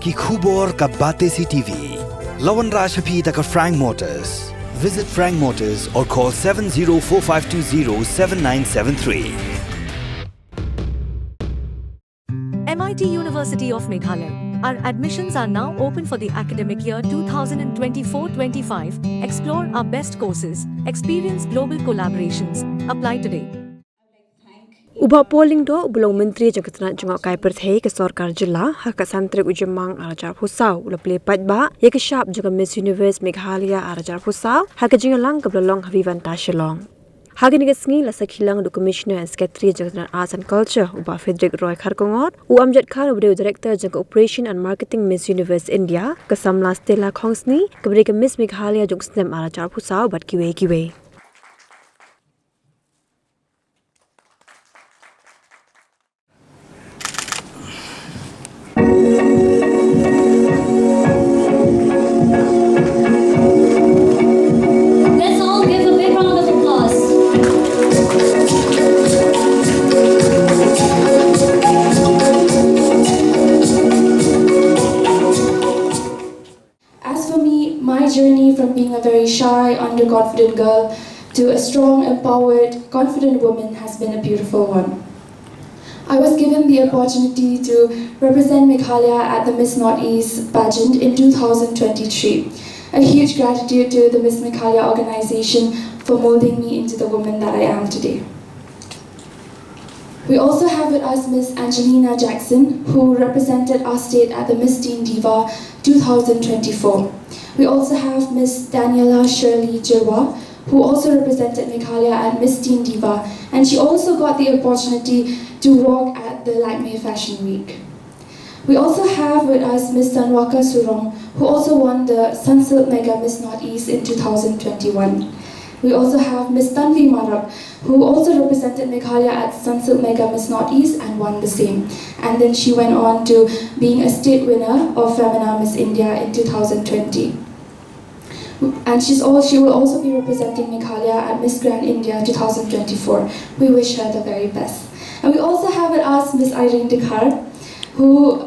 ki khubor ka bate si TV. Lawan Rashaphi taka Frank Motors. Visit Frank Motors or call 7045207973. MIT University of Meghalaya. Our admissions are now open for the academic year 2024-25. Explore our best courses, experience global collaborations. Apply today. Ubah polling do belum menteri jangkauan jangkau kai perthai ke Sarkar Jilla hak santri ujemang arajar pusau ula play Pynbna ya ke shop juga Miss Universe Meghalaya arajar pusau hak jingalang ke belong Vivanta Shillong. Hagi ni kesngi la Shillong do Commissioner and Secretary jangkauan Arts and Culture ubah Frederick Roy Kharkongot Amjad Khan ubah Director jangkau Operation and Marketing Miss Universe India ke Samla Stella Khongsni ke Miss Meghalaya jangkau arajar pusau bat kiwe. My journey from being a very shy, underconfident girl to a strong, empowered, confident woman has been a beautiful one. I was given the opportunity to represent Meghalaya at the Miss Northeast Pageant in 2023. A huge gratitude to the Miss Meghalaya organization for molding me into the woman that I am today. We also have with us Miss Angelina Jackson, who represented our state at the Miss Teen Diva 2024. We also have Miss Daniela Shirley Jirwa, who also represented Meghalaya at Miss Teen Diva, and she also got the opportunity to walk at the Lightmay Fashion Week. We also have with us Miss Tanwaka Surong, who also won the Sunsilk Mega Miss Northeast in 2021. We also have Miss Tanvi Marab, who also represented Meghalaya at Sunsilk Mega Miss Northeast and won the same. And then she went on to being a state winner of Pynbna Miss India in 2020. And she will also be representing Meghalaya at Miss Grand India 2024. We wish her the very best. And we also have with us Miss Irene Dikhar, who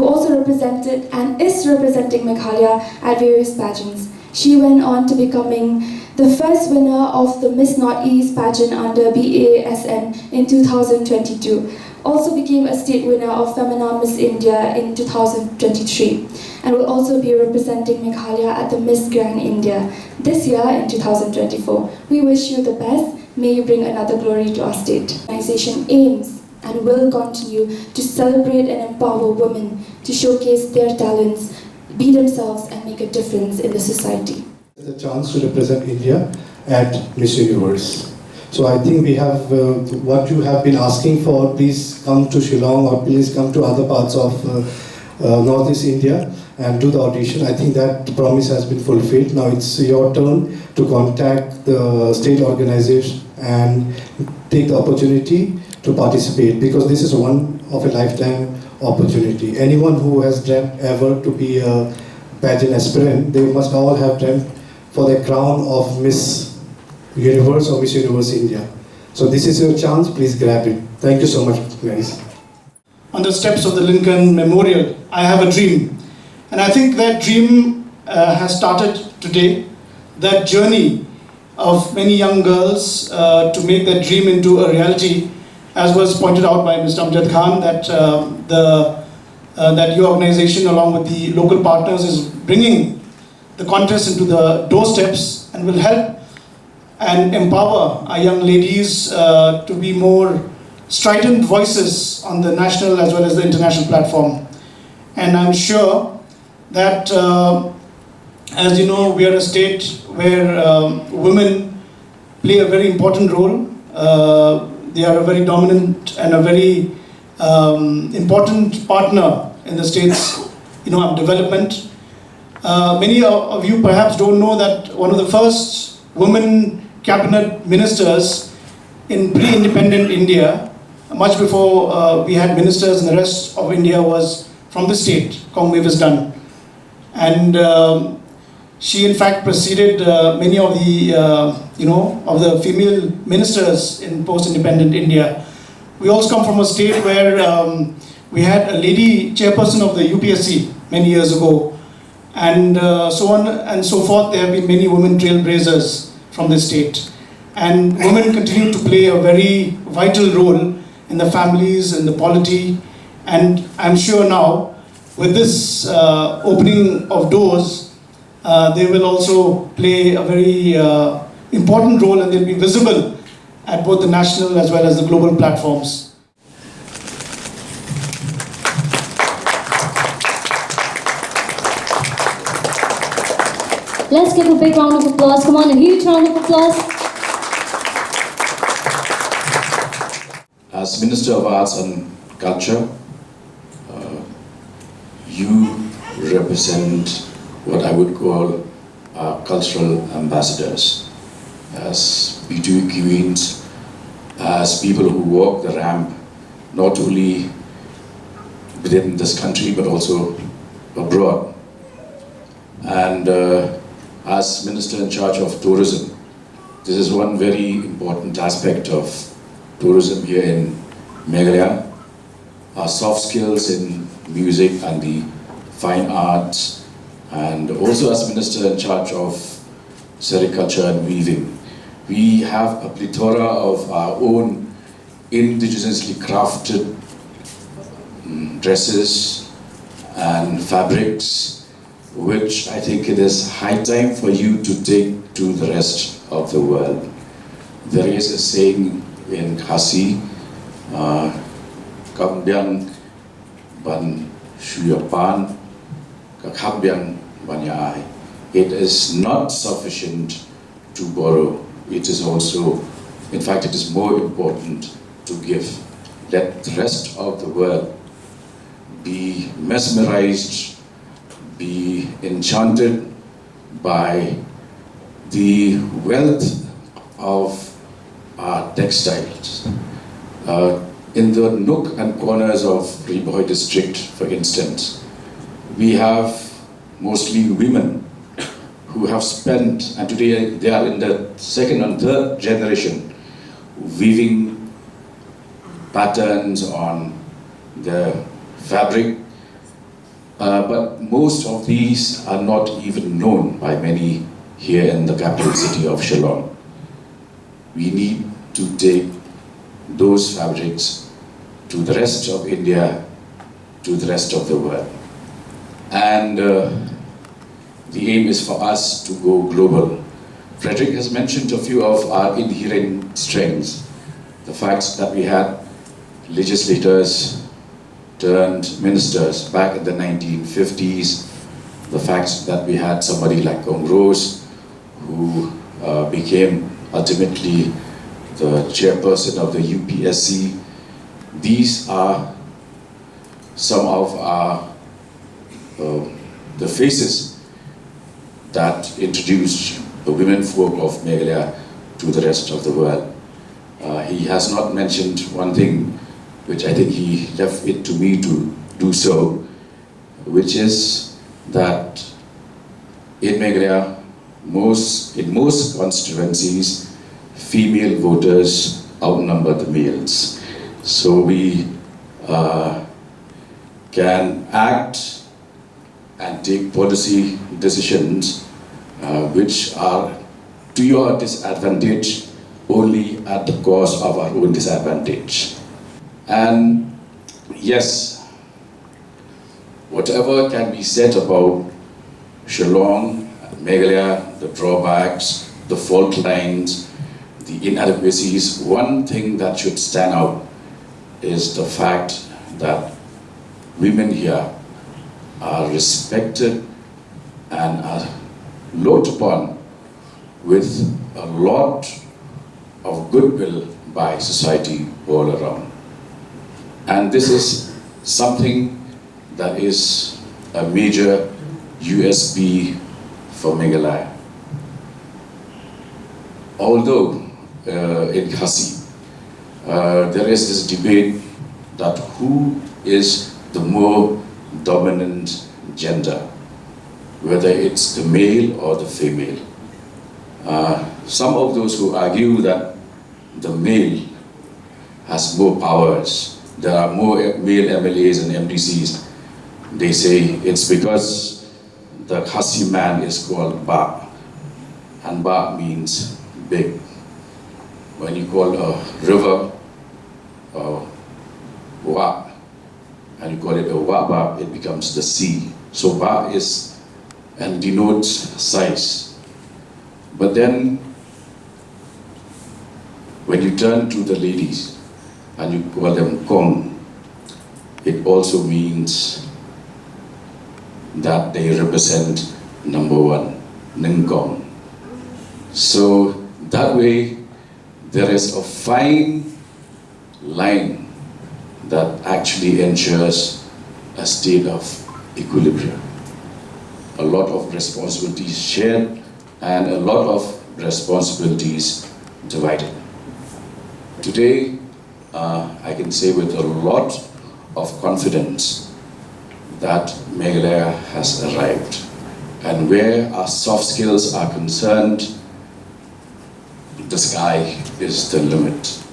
also represented and is representing Meghalaya at various pageants. She went on to becoming the first winner of the Miss Northeast pageant under BASN in 2022. Also became a state winner of Pynbna Miss India in 2023, and will also be representing Meghalaya at the Miss Grand India this year in 2024. We wish you the best. May you bring another glory to our state. The organization aims and will continue to celebrate and empower women to showcase their talents, be themselves, and make a difference in the society. The chance to represent India at Miss Universe. So I think we have what you have been asking for. Please come to Shillong or please come to other parts of Northeast India and do the audition. I think that promise has been fulfilled. Now it's your turn to contact the state organization and take the opportunity to participate, because this is one of a lifetime opportunity. Anyone who has dreamt ever to be a pageant aspirant, they must all have dreamt for the crown of Miss Universe or Miss Universe India. So this is your chance, please grab it. Thank you so much, guys. On the steps of the Lincoln Memorial, I have a dream. And I think that dream has started today. That journey of many young girls to make that dream into a reality, as was pointed out by Mr. Amjad Khan, that that your organization along with the local partners is bringing the contest into the doorsteps and will help and empower our young ladies to be more strident voices on the national as well as the international platform. And I'm sure that, as you know, we are a state where women play a very important role. They are a very dominant and a very important partner in the state's development. Many of you perhaps don't know that one of the first women cabinet ministers in pre-independent India, much before we had ministers in the rest of India, was from the state, Kongmei done. And she in fact preceded many of the of the female ministers in post-independent India. We also come from a state where We had a lady chairperson of the UPSC many years ago, and so on and so forth. There have been many women trailblazers from the state. And women continue to play a very vital role in the families, in the polity, and I'm sure now, with this opening of doors, they will also play a very important role, and they'll be visible at both the national as well as the global platforms. Let's give a big round of applause. Come on, a huge round of applause. As Minister of Arts and Culture, you represent what I would call our cultural ambassadors, as beauty queens, as people who walk the ramp, not only within this country but also abroad. And as Minister in charge of tourism, this is one very important aspect of tourism here in Meghalaya. Our soft skills in music and the fine arts, and also as Minister in charge of sericulture and weaving, we have a plethora of our own indigenously crafted dresses and fabrics, which I think it is high time for you to take to the rest of the world. There is a saying in Khasi, Kambyang ban shuyapan, kakhambyang banyai. It is not sufficient to borrow. It is also, in fact, it is more important to give. Let the rest of the world be mesmerized, be enchanted by the wealth of our textiles. In the nook and corners of Riboy district, for instance, we have mostly women who have spent, and today they are in the second and third generation, weaving patterns on the fabric. But most of these are not even known by many here in the capital city of Shillong. We need to take those fabrics to the rest of India, to the rest of the world. And the aim is for us to go global. Frederick has mentioned a few of our inherent strengths. The fact that we had legislators turned ministers back in the 1950s, the fact that we had somebody like Congrose who became ultimately the chairperson of the UPSC. These are some of our the faces that introduced the women folk of Meghalaya to the rest of the world. He has not mentioned one thing, which I think he left it to me to do so, which is that in Meghalaya, in most constituencies, female voters outnumber the males. So we can act and take policy decisions which are to your disadvantage only at the cost of our own disadvantage. And yes, whatever can be said about Shillong, Meghalaya, the drawbacks, the fault lines, the inadequacies, one thing that should stand out is the fact that women here are respected and are looked upon with a lot of goodwill by society all around. And this is something that is a major USP for Meghalaya. Although in Khasi, there is this debate that who is the more dominant gender, whether it's the male or the female. Some of those who argue that the male has more powers there are more male MLAs and MDCs, they say it's because the Khasi man is called Ba, and Ba means big. When you call a river Wa, and you call it a Waba, it becomes the sea. So Ba is and denotes size. But then, when you turn to the ladies and you call them Kong, it also means that they represent number one, Ningkong. So that way, there is a fine line that actually ensures a state of equilibrium. A lot of responsibilities shared and a lot of responsibilities divided. Today, I can say with a lot of confidence that Meghalaya has arrived. And where our soft skills are concerned, the sky is the limit.